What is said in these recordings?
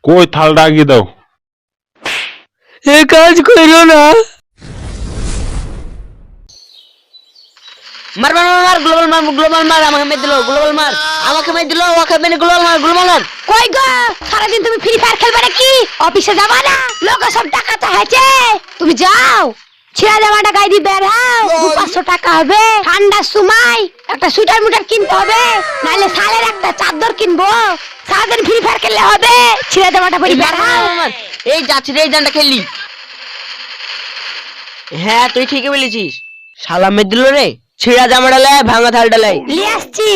কই থালটা আগিয়ে দাও। এ কাজ করো না। মার মার মার গ্লোবাল মার গ্লোবাল মার আমাকে মেরে দিল গ্লোবাল মার আমাকে মেরে দিল ওকে মেরে গ্লোবাল মার কই গো সারাদিন তুমি ফ্রি ফায়ার খেলবে নাকি? অফিসে যাবা না? লোক সব টাকা চাইছে, তুমি যাও ছেড়ে জামাটা গায়ে দিয়ে বের হও। 200-500 টাকা হবে। ঠান্ডার সময় একটা সুইটার মুটার কিনতে হবে, নাহলে সালের একটা চাদর কিনবো। সারাদিন ফ্রি ফায়ার খেললে হবে? ছেড়ে জামাটা পরে বের হও। এই যাচ্ছি রে এই জানটা খেললি। হ্যাঁ তুই ঠিকই বলেছিস, শালা মেরে দিল রে। ছিঁড়া জামাটা লাই ভাঙা থালটা লাই নিয়ে আসছি।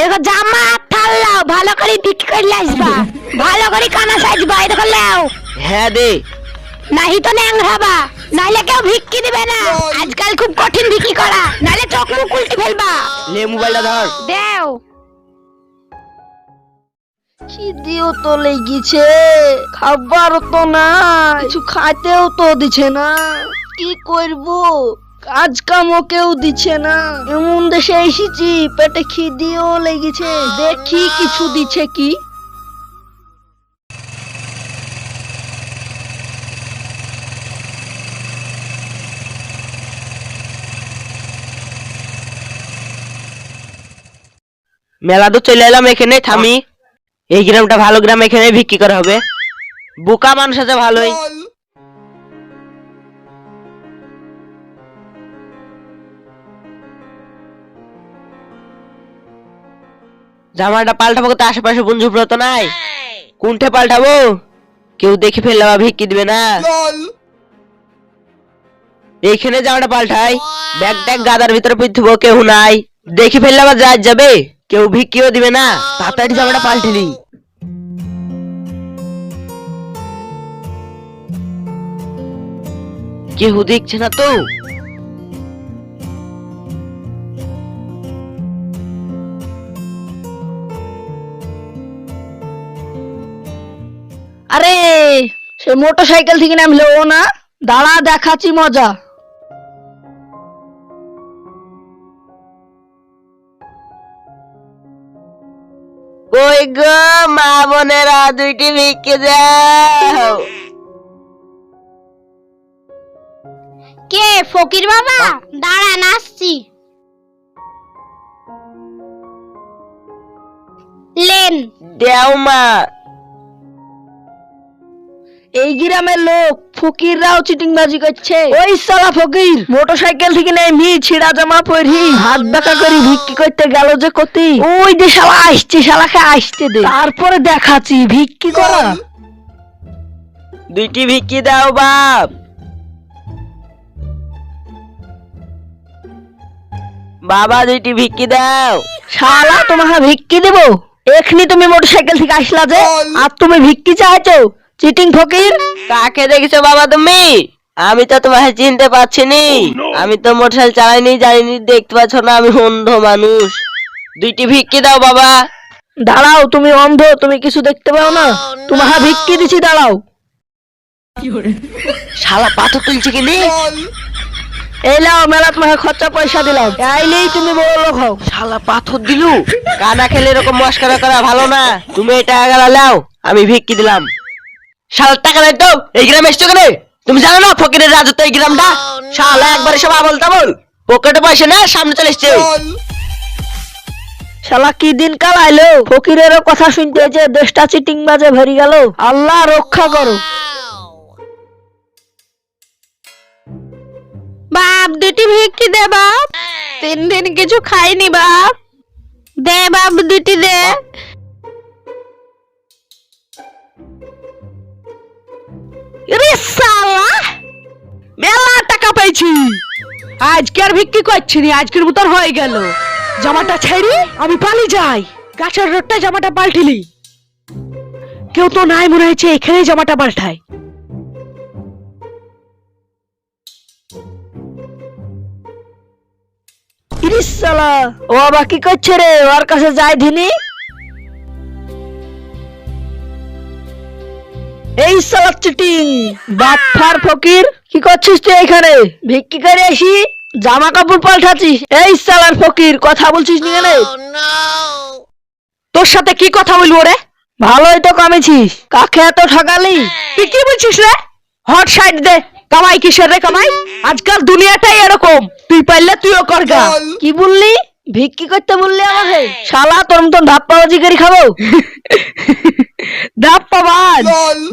এরকম জামা থাল লাও, ভালো করে বিক্রি করে আসবা, ভালো করে কানা সাজবা। এরকম লাও। হ্যাঁ দে। নাহি তো ন্যাংরাবা, নাহলে কেউ ভিক্ষি দিবে না। আজকাল খুব কঠিন ভিক্ষি করা, নাহলে চোখ মুখ উল্টে ফেলবা। লে মোবাইলটা ধর। দেও। খিদেও তো লেগেছে, খাবারও তো না, কিছু খাইতেও তো দিছে না। কি করব, কাজ কামও কেউ দিচ্ছে না। এমন দেশে এসেছি, পেটে খিদেও লেগেছে। দেখি কিছু দিচ্ছে কি। মেলা তো চলে এলাম, এখানে থামি। এই গ্রামটা ভালো গ্রাম, এখানে বিক্রি করা হবে। বোকা মানুষ আছে ভালোই। জামাটা পাল্টাবো তো আশেপাশে বন্ধু তো নাই, কোনটা পাল্টাবো? কেউ দেখে ফেললে বা ভিক্ষি দিবে না। এইখানে জামাটা পাল্টাই, ব্যাগ ট্যাগ গাদার ভিতরে পুঁতবো, কেউ নাই। দেখে ফেললে আবার যাবে, কেউ ভিক্ষিও দিবে না। তাড়াতাড়ি জামাটা পাল্টেলি। কেউ দেখছে না তো। আরে সে মোটর সাইকেল থেকে নামলো ও না? দাঁড়া দেখাচ্ছি মজা। কই গো মা বোনেরা, দুইটি ভিক্ষে দাও। কে ফকির বাবা? দাঁড়ান আসছি। লেন। দেও মা। এই গ্রামের লোক ফকিররাও চিটিংবাজি করছে। ওই সালা ফকির মোটর সাইকেল থেকে নেমে ছিঁড়া জামা পরি হাত বাঁকা করে ভিক্ষি করতে গেল যে কতি। ওই যে শালা আসছে, শালাকে আসতে দে, তারপরে দেখাচ্ছি ভিক্ষি করা। দুইটি ভিক্ষি দাও বাপ। বাবা দুইটি ভিক্ষি দাও। শালা তোমাকে ভিক্ষি দেব? এখনি তুমি মোটর সাইকেল থেকে আসলা যে, আর তুমি ভিক্ষি চাইছো? চিটিং ফকির। কাকে দেখেছো বাবা তুমি? আমি তো তোমাকে চিনতে পারছি নি। আমি তো মোটরসাইকেল চালাইনি, জানিনি, দেখতে পাচ্ছ না আমি অন্ধ মানুষ। দুইটি ভিক্ষি দাও বাবা। দাঁড়াও, তুমি অন্ধ, তুমি কিছু দেখতে পাও না? তোমাকে ভিক্ষি দিছি, দাঁড়াও। শালা পাথর তুলছে কিনে। এই লাও, মেলা তোমাকে খরচা পয়সা দিলাম, আইলেই তুমি বড় লোক হও। শালা পাথর দিলু। কানা খেলে এরকম মস্করা করা ভালো না। তুমি এই টাকা লাও, আমি ভিক্ষি দিলাম। শালা টাকা দেয় তো। এই গ্রামে এসছো কেন? তুমি জানো না ফকিরের রাজত্ব এই গ্রামটা? শালা একবারে সব আবল তাবল, পকেটে পয়সা না, সামনে চলে এসছে। শালা কি দিন কাল আইলো, ফকিরেরও কথা শুনতে যে দেশটা চিটিং বাজে ভরি গেল। আল্লাহ রক্ষা করো। বাপ দুটি ভিক্ষি দে বাপ, 3 দিন কিছু খাইনি বাপ। দে বাপ দুটি দে। রে শালা, মেলা টাকা পেয়েছি, আজকে আর ভিক্ষি করছি না, আজকের মতন হয়ে গেল। জামাটা ছেড়ে আমি পালিয়ে যাই। গাছের রোডটা জামাটা পাল্টিলি, কেউ তো নাই মনে হচ্ছে, এখানে জামাটা পাল্টাই। ইরিস শালা, ও আবার কি করছে রে? ওর কাছে যাই ধিনি। এই শালা চিটিং বাটফার ফকির, কি করছিস তুই এখানে? ভিক্ষি করে আসি জামা কাপড় পাল্টাচ্ছিস? এই সালার ফকির, কথা বলছিস নি কেন? তোর সাথে কি কথা বলবো রে? ভালোই তো কামেছিস, কাকে এত ঠকালি? তুই কি বলছিস রে? হট সাইড দে। কামাই কিসের রে কামাই? আজকাল দুনিয়াটাই এরকম, তুই পারলে তুইও কর গা। কি বললি? ভিক্ষি করতে বললি আমাকে? শালা তোর মতন ধাপ্পাবাজি করে খাবো? ধাপ্পাবাজ?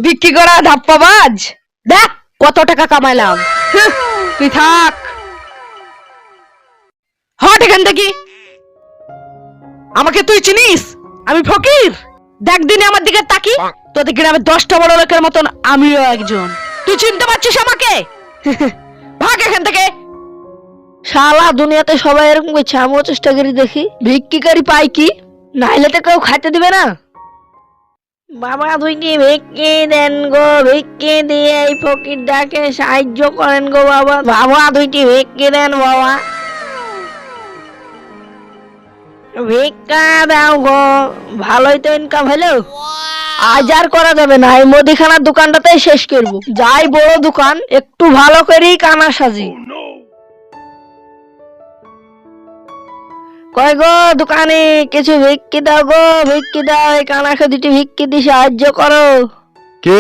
বিক্রি করা ধাপ্পাবাজ? দেখ কত টাকা কামাইলাম। তুই থাক, হট এখান থেকে। আমাকে তুই চিনিস? আমি ফকির। দেখ দিনে আমার দিকে তাকি, তোদের গ্রামে 10টা বড় লোকের মতন আমিও একজন। তুই চিনতে পারছিস আমাকে? ভাগ এখান থেকে। শালা দুনিয়াতে সবাই এরকম করছে, আমিও চেষ্টা করি দেখি ভিক্ষিকারি পাই কি, নাইলে তো কেউ খাইতে দিবে না। বাবা দুইটি ভিক্ষি দেন গো, ভিক্ষি দিয়ে এই ফকির ডাকে সাহায্য করেন গো বাবা। বাবা দুইটি ভিক্ষি দেন বাবা, ভিক্ষা দাও গো। ভালোই তো ইনকাম হলো। আজ আর করা যাবে না, এই মুদিখানার দোকানটাতেই শেষ করব। যাই বড় দোকান, একটু ভালো করেই কানা সাজি। কয় গো দোকানে, কিছু ভিক্ষি দাও গো, ভিক্ষি দাও। এই কানাকে দুটি ভিক্ষি দিয়ে সাহায্য করো। কে?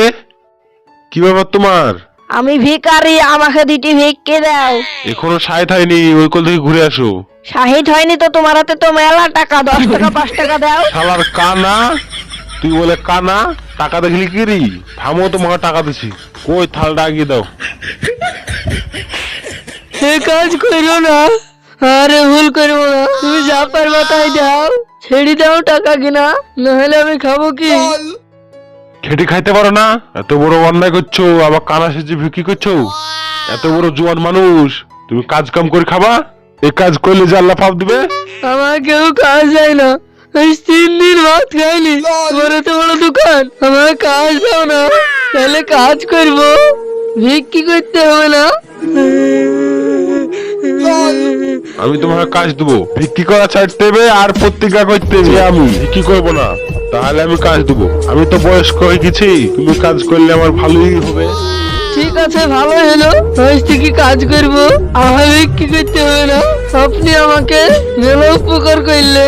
কি ব্যাপার তোমার? আমি ভিখারি, আমাকে দুটি ভিক্ষি দাও। এখনো 60 হয়নি, ওই কোল থেকে ঘুরে আসো। 60 হয়নি তো? তোমার হাতে তো মেলা টাকা, 10 টাকা 5 টাকা দাও। শালার কানা, তুই বলে কানা, টাকা দেখলি কি রি? থামো, তোমাকে টাকা দিছি। কই থালটা আগিয়ে দাও। এ কাজ করো না, আরে ভুল করবো না। তুমি যা পারবা তাই দাও, ছেড়ে দাও টাকা কিনা, নাহলে আমি খাবো কি? খেটে খাইতে পারো না? এত বড় অন্যায় করছো, আবার কানা সেজে বিক্রি করছো। এত বড় জোয়ান মানুষ, তুমি কাজ কাম করে খাবা? এই কাজ করলে যে আল্লাহ পাপ দিবে। আমার কেউ কাজ দেয় না, আজ 3 দিন ভাত খাইনি। তোমার এত বড় দোকান, আমার কাজ দাও না, তাহলে কাজ করবো, ভিক্ষি করতে হবে না। আমি তোমাকে কাজ দেবো, ভিক্ষি করা ছাড়তে হবে আর প্রতিজ্ঞা করতে হবে আমি ভিক্ষি করবো না, তাহলে আমি কাজ দেবো। আমি তো বয়স্ক হয়ে গেছি, তুমি কাজ করলে আমার ভালোই হবে। ঠিক আছে, ভালো হলো, আজ থেকে কাজ করবো, আমার ভিক্ষি করতে হবে না। আপনি আমাকে মেলা উপকার করলেন।